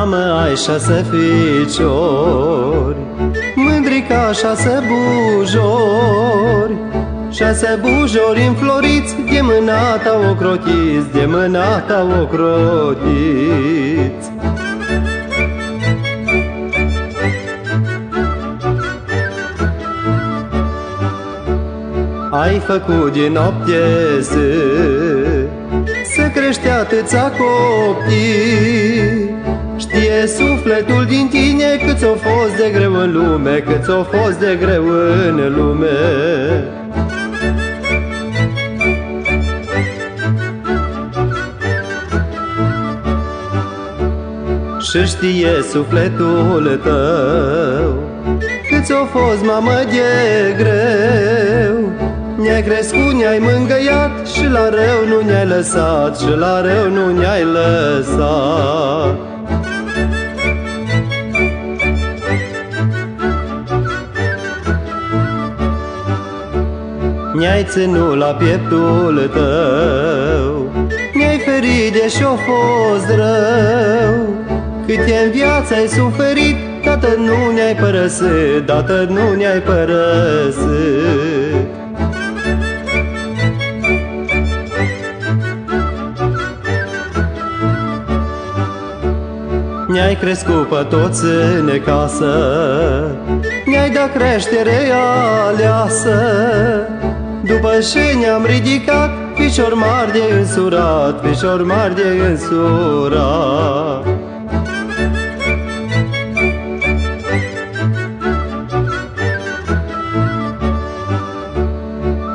mamă, ai 6 ficiori, mândri ca 6 bujori, 6 bujori înfloriți, de mâna ta ocrotiți, de mâna ta ocrotiți. Ai făcut din noapte să crește atâția copii. Știe sufletul din tine cât ți-o fost de greu în lume, cât ți-o fost de greu în lume. Și știe sufletul tău cât ți-o fost, mamă, de greu. Ne-ai crescut, ne-ai mângâiat și la rău nu ne-ai lăsat, și la rău nu ne-ai lăsat. Ne-ai ținut la pieptul tău, ne-ai ferit de și-o fost rău. Cât în viață ai suferit, dată nu ne-ai părăsit, dată nu ne-ai părăsit. Ne-ai crescut pe toți în casă, ne-ai dat creștere aleasă. După ce ne-am ridicat, fișor mari de însurat, fișor mari de însurat.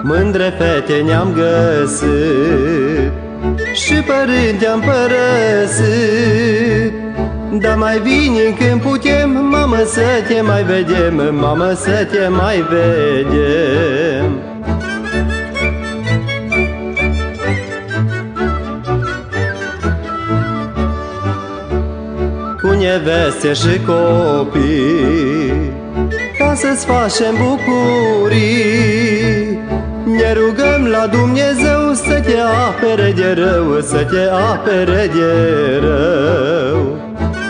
Mândre fete ne-am găsit și părinți am părăsit. Dar mai vine când putem, mamă, să te mai vedem, mamă, să te mai vedem. Cu neveste și copii, ca să-ți facem bucurii, ne rugăm la Dumnezeu să te apere de rău, să te apere de rău.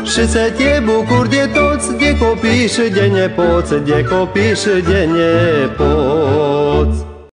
Și să te bucuri de toți, de copii și de nepoți, de copii și de nepoți.